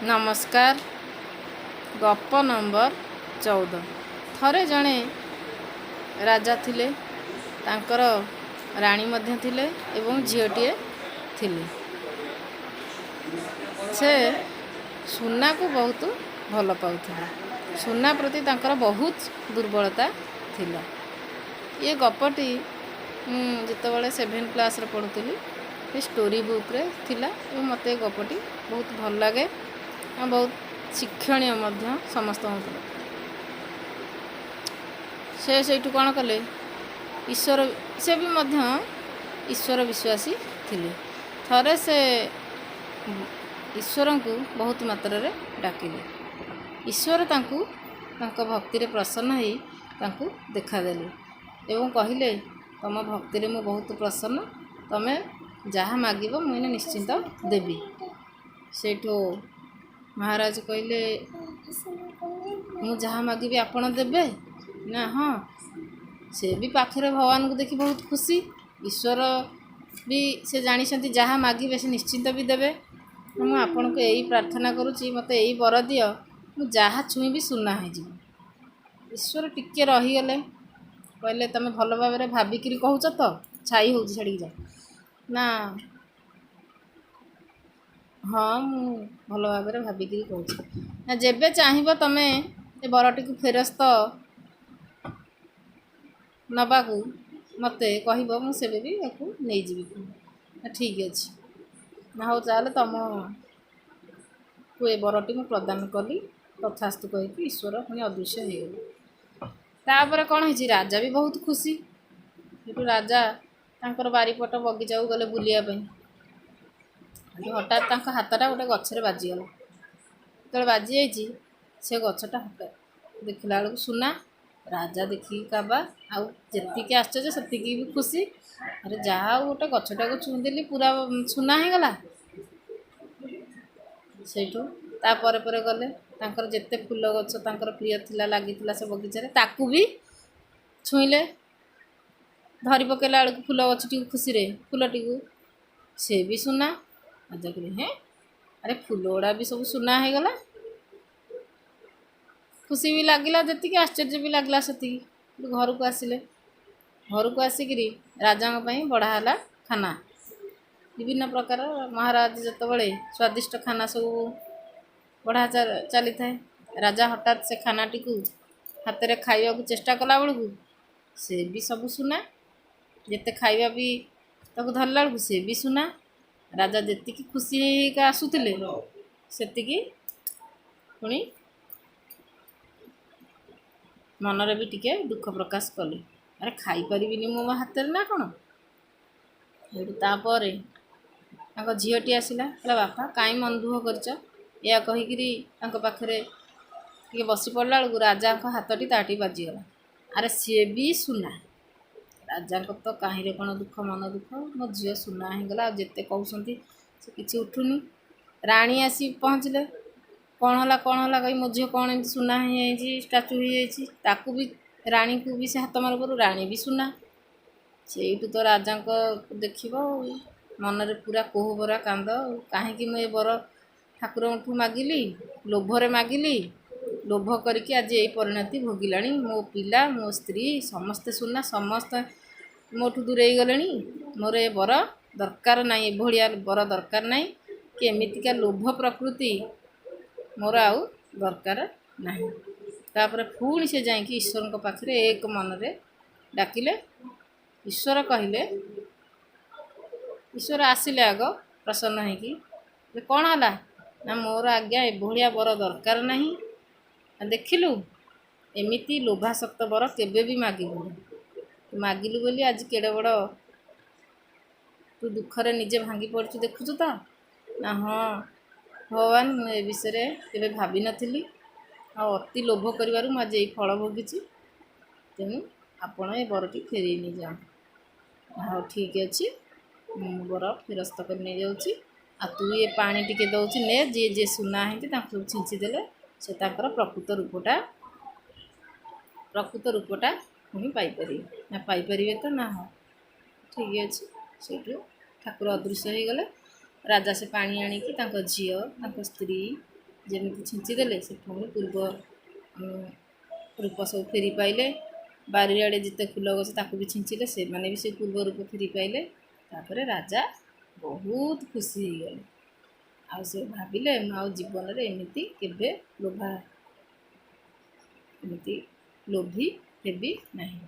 नमस्कार। गप नंबर 14। थरे जणे राजा थिले, तांकर राणी मध्य थिले एवं झीलटिए थिले। से सुना को बहुत भल पाउथिले। सुना प्रति तांकर बहुत दुर्बलता थिला। ये गपटी जितेबाला 7 क्लास रे पढ़ुली स्टोरी बुक रे थिला एवं मते गपटी बहुत भल लगे और बहुत शिक्षणीय मध्य समस्त होता। से कौन कले ईश्वर से भी मध्य ईश्वर विश्वासी थिले। थरे से ईश्वर को बहुत मात्रा रे डाकिले। ईश्वर तांकु तांको भक्ति रे प्रसन्न होई तांकु देखादेले एवं कहिले तुम भक्ति रे मु बहुत प्रसन्न, तमे जहाँ मागिब मुझे निश्चिंत देवी। सेठो महाराज कहले मु जहाँ मागिबी आपण देबे ना? हाँ। से भी पाखरे भगवान को देखी बहुत खुशी। ईश्वर भी से जानी जहाँ मागिबे से निश्चिंत भी देवे। मु आपन को यही प्रार्थना करुच्ची, मते यही बर दियो, मु जहाँ छुईबी सुना हो जी। ईश्वर टिके रहीगले, कहले तमे भल भाव में भाविकी कहूच तो छाई हो छाड़ी जा ना? हाँ, मु भल भाव में भाविकी कहूँ ना। जेबे चाहिए तमे ए बरटी को फेरस्त नबाकू मते कहब, मुझे भी नहीं जी। ठीक अच्छे ना? हो चाहे तुम को ए बरटी मु प्रदान कली तथास्तु कही ईश्वर पुणी अदृश्य हो गले। तापर कौन है, राजा भी बहुत खुशी। ये राजा तांकर बारीपट बगीचा को गले बुलियापाई। हठात तांका हाथटा गोटे गचरे बाजीगला। जो बाजी जाइए से गछटा हटात देखला बेलू सुना। राजा देखी काबा आती आश्चर्य से भी खुशी। अरे जहाँ गोटे गछटा को छुईदेली पूरा सुना हो गला। सेठू तापर गले तांकर जेते फूल गछ तांकर प्रिय थिला लगी से बगीचारे ताकू भी छुईले। धरी पकेला बेलू फूल गछटी खुशी रे फूलटी को से भी सुना। राजा कहले हैं, अरे फूल गुड़ा भी सब सुना हो गला। खुशी भी लगिला जी, आश्चर्य भी लगला से। घर को आसिले। घर को आसिक राजा बढ़ाला खाना विभिन्न प्रकार। महाराज जितेबाला स्वादिष्ट खाना सब बढ़ा चली थाए। राजा हठात से खानाटी को हाथ में खाइबा को चेष्टा कला बेलू से भी सब सुना। जिते खाइबा भी ताको धरला बेलू से भी सुना। राजा जी खुशी होगा आसुले से पुणी मनरे भी टिके दुख प्रकाश कले। अरे खाई पारिबिनी मो हाथ में ना कौन? तापर झीटी आसला, कहला बापा कहीं मन दुख कर या कहीकि पाखे बसी पड़ा बेलू राजा हाथटी ताटी बाजीगला। अरे सी भी सुना। राजा तो कहीं कौन दुख मन दुख, मो झी सुना होगला। जिते कहते से किसी उठुनी। राणी आसी पहुँचले। कौन है कही मो झी कौन एम सुना हो स्टाचू हो भी राणी को भी से हाथ मार करूँ राणी भी सुना। से तो राजा को देख मनरे पूरा कोहबरा कांद। कहीं मुझे बर ठाकुर मागिली, लोभरे मागिली, लोभ करके आज यही परिणति भोगला। मो पिला मो स्त्री समस्ते सुना, समस्त मोठू दूरे गले। मोर ए बर दरकार ना, एभलिया बर दरकार ना कि एमितिका लोभ प्रकृति मोर आउ दरकार ना। तापर पुणी से जाकि ईश्वर पाखे एक मनरे डाकिले। ईश्वर कहले, ईश्वर आसिले आग प्रसन्न होगी कौन है ना? मोर आज्ञा एभलिया बर दरकार ना। देखिलु एमिति लोभासक्त बर केबे भी मागिबु। मागिलु बोली आज केड़े बड़ तू दुखरे निजे भांगी पड़ू देखुचु तो ना? हाँ भगवान, ए विषय केबे भाभी नथिली। अति लोभ कर आज ये फल भोगी। तेणु आपण ए बरटी फेरी नहीं जाओ। हाँ ठीक अच्छे, बर फेरस्त कर नहीं जाऊँगी। आ तू ये पानी टिके दौची ने जी जे सुना है सब छिंचीदेले से प्रकृत रूपटा पुणी पाइपर ना? पाइपर तो ना? हाँ ठीक अच्छे। से ठाकुर अदृश्य हो गले। राजा से पानी आणिकी झील स्त्री ଯେମିତି ଛିଞ୍ଚିଦେଲେ ସେ ପୁଣି ପୂର୍ବ ରୂପ ସବୁ ଫେରି ପାଇଲେ। ବାରିଆଡ଼େ ଯେତେ ଫୁଲ ଗଛ ତାକୁ ବି ଛିଞ୍ଚିଲେ, ସେମାନେ ବି ସେ ପୂର୍ବ ରୂପ ଫେରି ପାଇଲେ। ତାପରେ ରାଜା ବହୁତ ଖୁସି ହେଇଗଲେ। ଆଉ ସେ ଭାବିଲେ ମୁଁ ଆଉ ଜୀବନରେ ଏମିତି କେବେ ଏମିତି ଲୋଭି ହେବି ନାହିଁ।